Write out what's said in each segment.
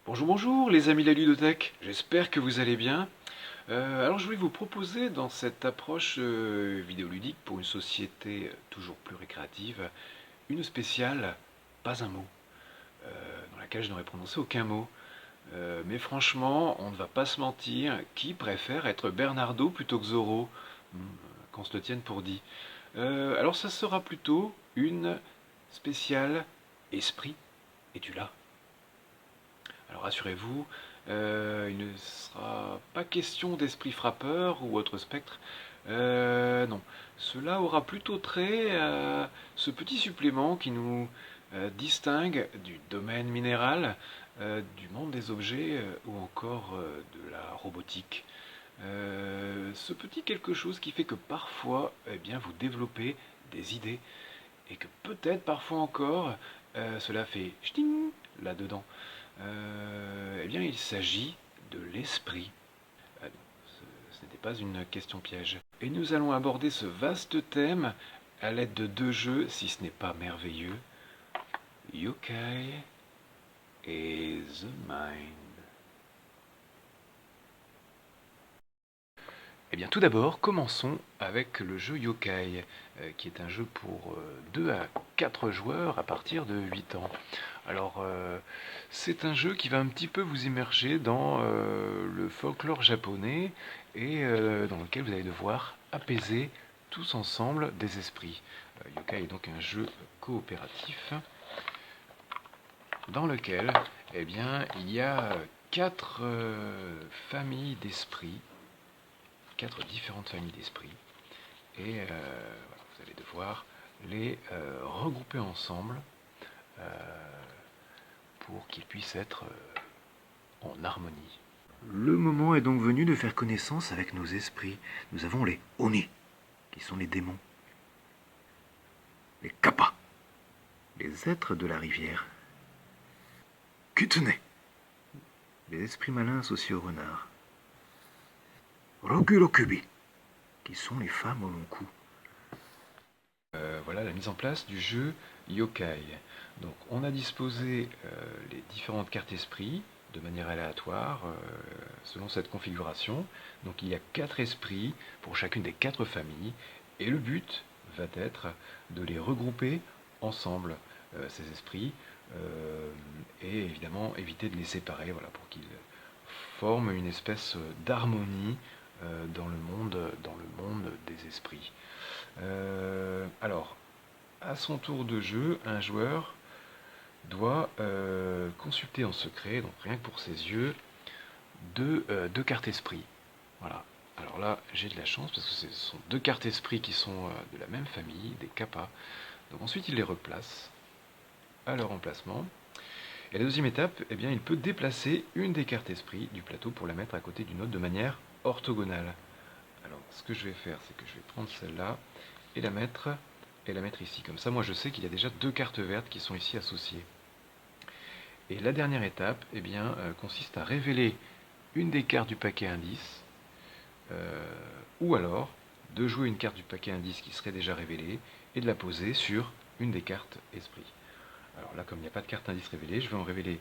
Bonjour, bonjour les amis de la ludothèque, j'espère que vous allez bien. Alors je voulais vous proposer dans cette approche vidéoludique pour une société toujours plus récréative, une spéciale Pas un mot, dans laquelle je n'aurais prononcé aucun mot. Mais franchement, on ne va pas se mentir, qui préfère être Bernardo plutôt que Zorro? Hmm, Qu'on se le tienne pour dit. Alors ça sera plutôt une spéciale Esprit, es-tu là? Alors rassurez-vous, il ne sera pas question d'esprit frappeur ou autre spectre. Non, cela aura plutôt trait à ce petit supplément qui nous distingue du domaine minéral, du monde des objets ou encore de la robotique. Ce petit quelque chose qui fait que parfois, eh bien, vous développez des idées et que peut-être parfois encore, cela fait ch'ting là-dedans. Eh bien, il s'agit de l'esprit. Ce n'était pas une question piège. Et nous allons aborder ce vaste thème à l'aide de deux jeux, si ce n'est pas merveilleux, Yokai et The Mind. Eh bien, tout d'abord, commençons avec le jeu Yokai, qui est un jeu pour 2 à 4 joueurs à partir de 8 ans. Alors, c'est un jeu qui va un petit peu vous immerger dans le folklore japonais et dans lequel vous allez devoir apaiser tous ensemble des esprits. Yokai est donc un jeu coopératif dans lequel eh bien, il y a 4 familles d'esprits, 4 différentes familles d'esprits, et voilà, vous allez devoir les regrouper ensemble euh, pour qu'ils puissent être en harmonie. Le moment est donc venu de faire connaissance avec nos esprits. Nous avons les Oni, qui sont les démons, les Kappa, les êtres de la rivière, Kitsune, les esprits malins associés au renard, Rokurokubi, qui sont les femmes au long cou. Voilà la mise en place du jeu Yokai. Donc on a disposé les différentes cartes esprits de manière aléatoire selon cette configuration. Donc il y a 4 esprits pour chacune des 4 familles et le but va être de les regrouper ensemble, ces esprits, et évidemment éviter de les séparer, voilà, pour qu'ils forment une espèce d'harmonie dans le monde des esprits. Alors, à son tour de jeu, un joueur doit consulter en secret, donc rien que pour ses yeux, deux cartes esprit. Voilà. Alors là, j'ai de la chance parce que ce sont deux cartes esprit qui sont de la même famille, des kappas. Donc ensuite, il les replace à leur emplacement. Et la deuxième étape, eh bien, il peut déplacer une des cartes esprit du plateau pour la mettre à côté d'une autre de manière orthogonale. Alors, ce que je vais faire, c'est que je vais prendre celle-là et la mettre ici. Comme ça, moi, je sais qu'il y a déjà deux cartes vertes qui sont ici associées. Et la dernière étape, eh bien, consiste à révéler une des cartes du paquet indice, ou alors de jouer une carte du paquet indice qui serait déjà révélée et de la poser sur une des cartes esprit. Alors là, comme il n'y a pas de carte indice révélée, je vais en révéler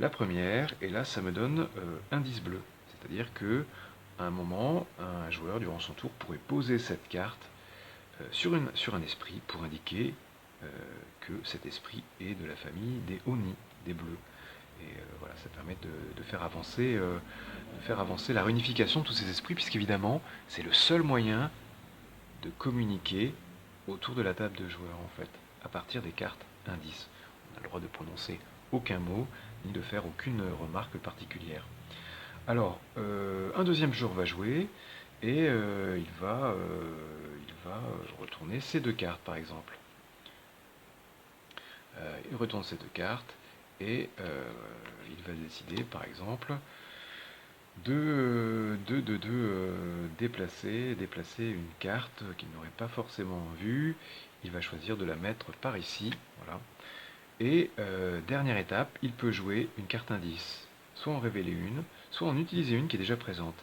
la première, et là, ça me donne indice bleu. C'est-à-dire que à un moment, un joueur, durant son tour, pourrait poser cette carte sur un esprit pour indiquer que cet esprit est de la famille des Oni, des bleus. Et voilà, ça permet de faire avancer la réunification de tous ces esprits, puisqu'évidemment, c'est le seul moyen de communiquer autour de la table de joueurs, en fait, à partir des cartes indices. On a le droit de prononcer aucun mot, ni de faire aucune remarque particulière. Alors, un deuxième joueur va jouer, et il va retourner ces deux cartes, par exemple. Il retourne ces deux cartes, et il va décider, par exemple, de déplacer une carte qu'il n'aurait pas forcément vue. Il va choisir de la mettre par ici, voilà. Et dernière étape, il peut jouer une carte indice, soit en révéler une, soit en utiliser une qui est déjà présente.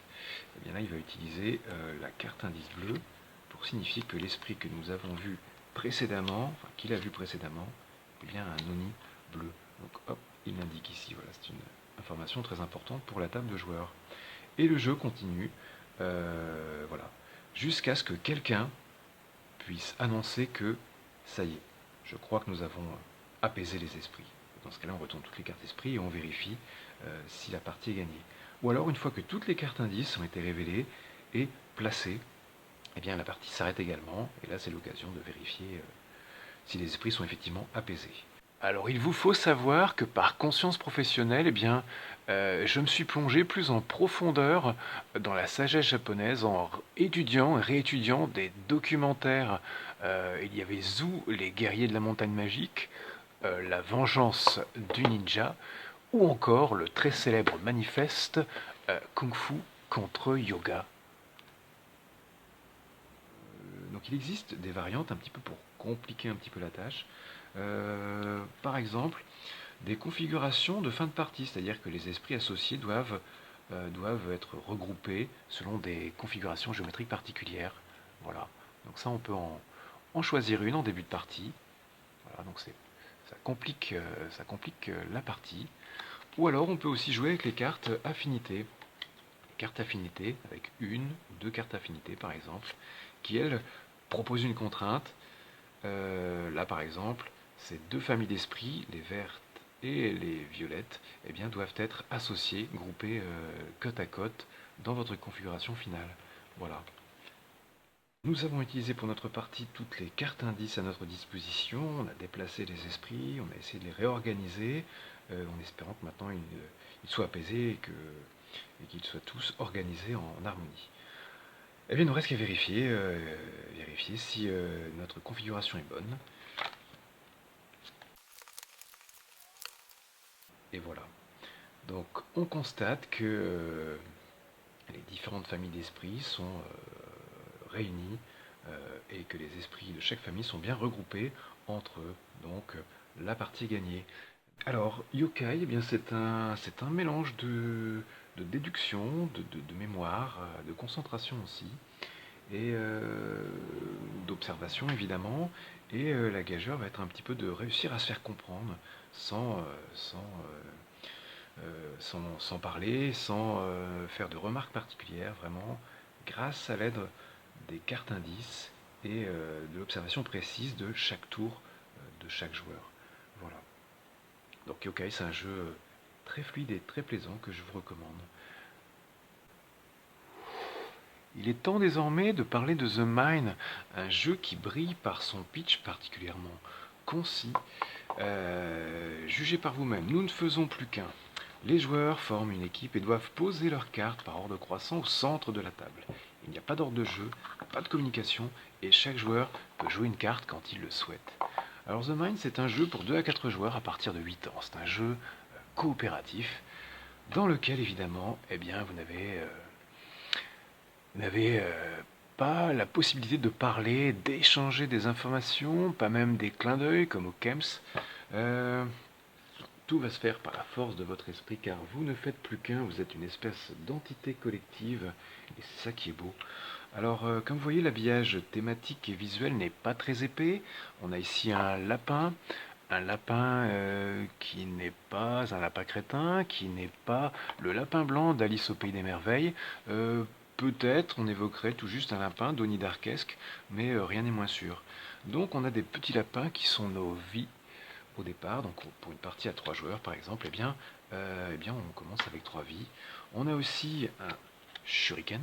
Et bien là, il va utiliser la carte indice bleue pour signifier que l'esprit que nous avons vu précédemment, enfin qu'il a vu précédemment, est bien un Oni bleu. Donc hop, il l'indique ici. Voilà, c'est une information très importante pour la table de joueurs. Et le jeu continue, voilà, jusqu'à ce que quelqu'un puisse annoncer que ça y est, je crois que nous avons apaisé les esprits. Dans ce cas-là, on retourne toutes les cartes esprits et on vérifie si la partie est gagnée. Ou alors, une fois que toutes les cartes indices ont été révélées et placées, eh bien la partie s'arrête également, et là c'est l'occasion de vérifier si les esprits sont effectivement apaisés. Alors il vous faut savoir que par conscience professionnelle, eh bien, je me suis plongé plus en profondeur dans la sagesse japonaise en étudiant et réétudiant des documentaires. Il y avait Zou, les guerriers de la montagne magique, La vengeance du ninja, ou encore le très célèbre manifeste Kung Fu contre Yoga. Donc il existe des variantes un petit peu pour compliquer un petit peu la tâche. Par exemple, des configurations de fin de partie, c'est-à-dire que les esprits associés doivent être regroupés selon des configurations géométriques particulières. Voilà. Donc ça, on peut en choisir une en début de partie. Voilà, donc ça complique la partie. Ou alors, on peut aussi jouer avec les cartes affinités. Les cartes affinités, avec une ou deux cartes affinités par exemple, qui elles proposent une contrainte. Là, par exemple, ces deux familles d'esprits, les vertes et les violettes, eh bien, doivent être associées, groupées côte à côte dans votre configuration finale. Voilà. Nous avons utilisé pour notre partie toutes les cartes indices à notre disposition. On a déplacé les esprits, on a essayé de les réorganiser, en espérant que maintenant ils soient apaisés et qu'ils soient tous organisés en harmonie. Eh bien, il ne nous reste qu'à vérifier si notre configuration est bonne. Et voilà. Donc on constate que les différentes familles d'esprits sont réunies et que les esprits de chaque famille sont bien regroupés entre eux. Donc la partie est gagnée. Alors yokai, eh bien c'est un mélange de déduction, de mémoire, de concentration aussi, et d'observation évidemment. Et la gageure va être un petit peu de réussir à se faire comprendre sans parler, sans faire de remarques particulières, vraiment grâce à l'aide des cartes indices et de l'observation précise de chaque tour de chaque joueur. Voilà. Donc Yokai, c'est un jeu très fluide et très plaisant que je vous recommande. Il est temps désormais de parler de The Mine, un jeu qui brille par son pitch particulièrement concis. Jugez par vous-même, nous ne faisons plus qu'un. Les joueurs forment une équipe et doivent poser leurs cartes par ordre croissant au centre de la table. Il n'y a pas d'ordre de jeu, pas de communication, et chaque joueur peut jouer une carte quand il le souhaite. Alors The Mind, c'est un jeu pour 2 à 4 joueurs à partir de 8 ans. C'est un jeu coopératif dans lequel, évidemment, eh bien, vous n'avez pas la possibilité de parler, d'échanger des informations, pas même des clins d'œil comme au KEMS. Tout va se faire par la force de votre esprit, car vous ne faites plus qu'un, vous êtes une espèce d'entité collective, et c'est ça qui est beau. Alors, comme vous voyez, l'habillage thématique et visuel n'est pas très épais. On a ici un lapin qui n'est pas un lapin crétin, qui n'est pas le lapin blanc d'Alice au Pays des Merveilles. Peut-être on évoquerait tout juste un lapin Donnie Darkesque, mais rien n'est moins sûr. Donc on a des petits lapins qui sont nos vies au départ, donc pour une partie à 3 joueurs par exemple, eh bien on commence avec 3 vies. On a aussi un shuriken.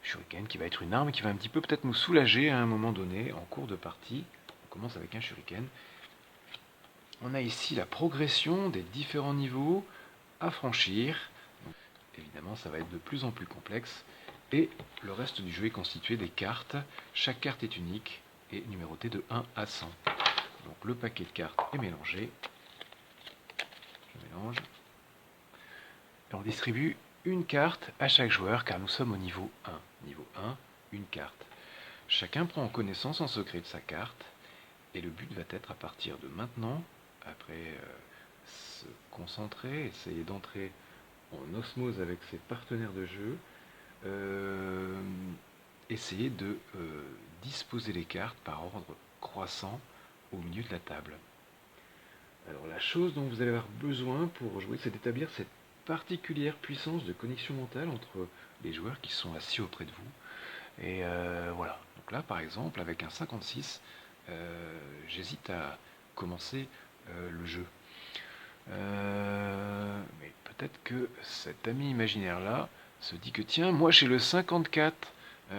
Shuriken qui va être une arme qui va un petit peu peut-être nous soulager à un moment donné en cours de partie. On commence avec un shuriken. On a ici la progression des différents niveaux à franchir. Donc, évidemment, ça va être de plus en plus complexe. Et le reste du jeu est constitué des cartes. Chaque carte est unique et numérotée de 1 à 100. Donc le paquet de cartes est mélangé. Je mélange. Et on distribue une carte à chaque joueur car nous sommes au niveau 1. Niveau 1, une carte. Chacun prend connaissance en secret de sa carte et le but va être à partir de maintenant, après se concentrer, essayer d'entrer en osmose avec ses partenaires de jeu, essayer de disposer les cartes par ordre croissant au milieu de la table. Alors la chose dont vous allez avoir besoin pour jouer, c'est d'établir cette particulière puissance de connexion mentale entre les joueurs qui sont assis auprès de vous. Et voilà. Donc là, par exemple, avec un 56, j'hésite à commencer le jeu. Mais peut-être que cet ami imaginaire-là se dit que tiens, moi j'ai le 54,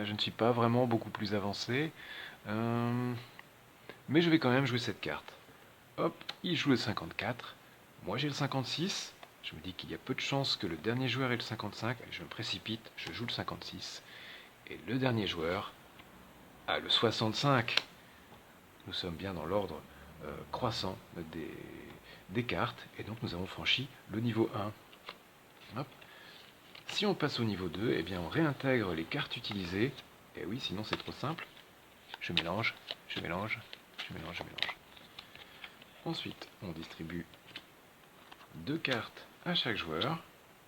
je ne suis pas vraiment beaucoup plus avancé, euh, mais je vais quand même jouer cette carte. Hop, il joue le 54, moi j'ai le 56, je me dis qu'il y a peu de chances que le dernier joueur ait le 55, je me précipite, je joue le 56, et le dernier joueur a le 65. Nous sommes bien dans l'ordre croissant des cartes, et donc nous avons franchi le niveau 1. Hop. Si on passe au niveau 2, eh bien on réintègre les cartes utilisées, et oui, sinon c'est trop simple. Je mélange, je mélange, je mélange, je mélange. Ensuite, on distribue 2 cartes à chaque joueur,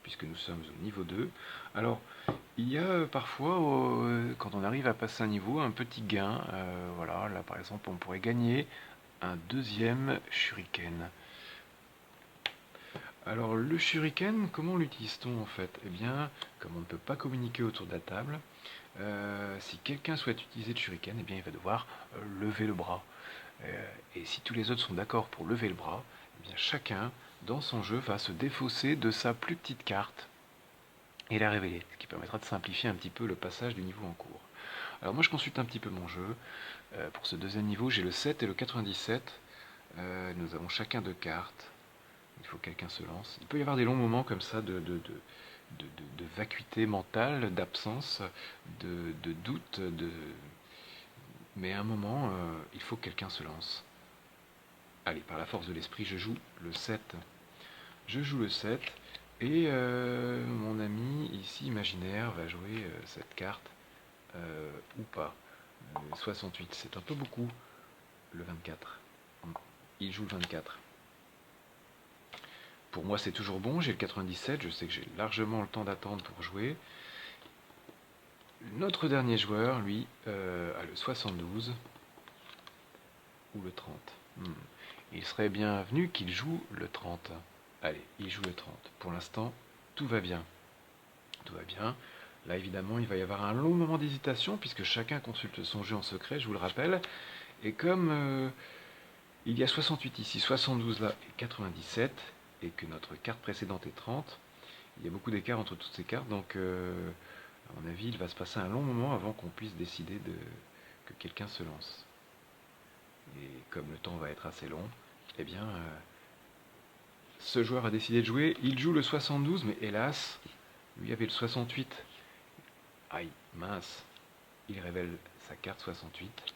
puisque nous sommes au niveau 2. Alors, il y a parfois, quand on arrive à passer un niveau, un petit gain. Voilà, là par exemple, on pourrait gagner un deuxième shuriken. Alors le shuriken, comment l'utilise-t-on en fait? Eh bien, comme on ne peut pas communiquer autour de la table, si quelqu'un souhaite utiliser le shuriken, eh bien il va devoir lever le bras. Et si tous les autres sont d'accord pour lever le bras, eh bien chacun, dans son jeu, va se défausser de sa plus petite carte et la révéler, ce qui permettra de simplifier un petit peu le passage du niveau en cours. Alors moi je consulte un petit peu mon jeu. Pour ce deuxième niveau, j'ai le 7 et le 97. Nous avons chacun 2 cartes. Il faut que quelqu'un se lance. Il peut y avoir des longs moments comme ça de vacuité mentale, d'absence, de doute, mais à un moment, il faut que quelqu'un se lance. Allez, par la force de l'esprit, je joue le 7. Je joue le 7 et mon ami ici imaginaire va jouer cette carte ou pas. 68, c'est un peu beaucoup. Le 24. Il joue le 24. Pour moi, c'est toujours bon. J'ai le 97. Je sais que j'ai largement le temps d'attendre pour jouer. Notre dernier joueur, lui, a le 72 ou le 30. Il serait bienvenu qu'il joue le 30. Allez, il joue le 30. Pour l'instant, tout va bien. Tout va bien. Là, évidemment, il va y avoir un long moment d'hésitation puisque chacun consulte son jeu en secret, je vous le rappelle. Et comme il y a 68 ici, 72 là et 97, et que notre carte précédente est 30, il y a beaucoup d'écart entre toutes ces cartes, donc à mon avis, il va se passer un long moment avant qu'on puisse décider que quelqu'un se lance. Et comme le temps va être assez long, eh bien, ce joueur a décidé de jouer. Il joue le 72, mais hélas, lui avait le 68. Aïe, mince. Il révèle sa carte 68.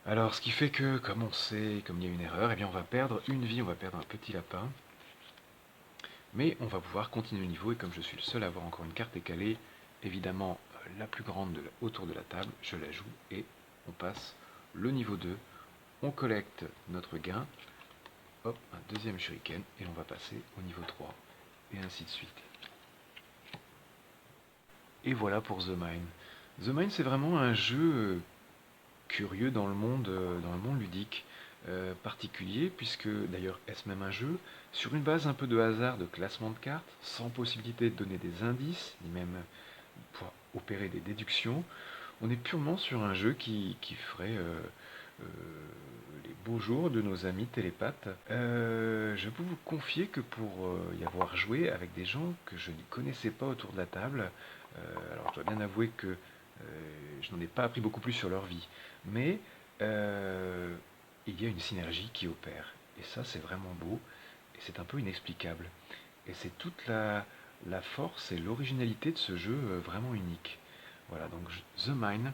Alors, ce qui fait que, comme on sait, comme il y a une erreur, eh bien, on va perdre une vie, on va perdre un petit lapin. Mais on va pouvoir continuer le niveau, et comme je suis le seul à avoir encore une carte écalée, évidemment la plus grande autour de la table, je la joue et on passe le niveau 2. On collecte notre gain, hop, un deuxième shuriken, et on va passer au niveau 3, et ainsi de suite. Et voilà pour The Mine. The Mine, c'est vraiment un jeu curieux dans le monde ludique, particulier, puisque d'ailleurs est-ce même un jeu, sur une base un peu de hasard de classement de cartes, sans possibilité de donner des indices, ni même pour opérer des déductions. On est purement sur un jeu qui ferait euh, les beaux jours de nos amis télépathes. Je peux vous confier que pour y avoir joué avec des gens que je ne connaissais pas autour de la table, alors je dois bien avouer que je n'en ai pas appris beaucoup plus sur leur vie, mais il y a une synergie qui opère. Et ça, c'est vraiment beau, et c'est un peu inexplicable. Et c'est toute la force et l'originalité de ce jeu vraiment unique. Voilà, donc The Mine,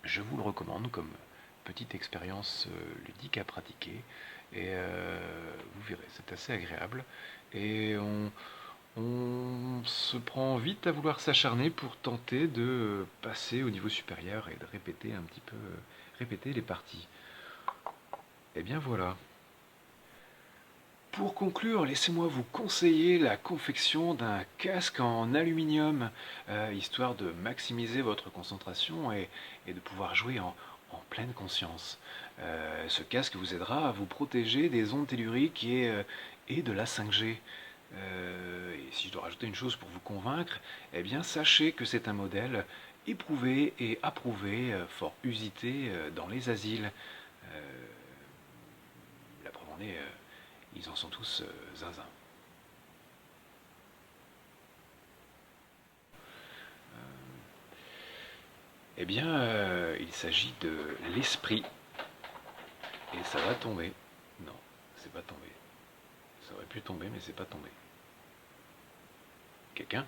je vous le recommande comme petite expérience ludique à pratiquer. Et vous verrez, c'est assez agréable. Et on se prend vite à vouloir s'acharner pour tenter de passer au niveau supérieur et de répéter un petit peu, répéter les parties. Et bien voilà. Pour conclure, laissez-moi vous conseiller la confection d'un casque en aluminium, histoire de maximiser votre concentration et de pouvoir jouer en pleine conscience. Ce casque vous aidera à vous protéger des ondes telluriques et de la 5G. Et si je dois rajouter une chose pour vous convaincre, eh bien sachez que c'est un modèle éprouvé et approuvé, fort usité dans les asiles. Euh, la preuve en est, ils en sont tous zinzin. Eh bien, il s'agit de l'esprit. Et ça va tomber. Non, c'est pas tombé. Ça aurait pu tomber, mais c'est pas tombé. Quelqu'un?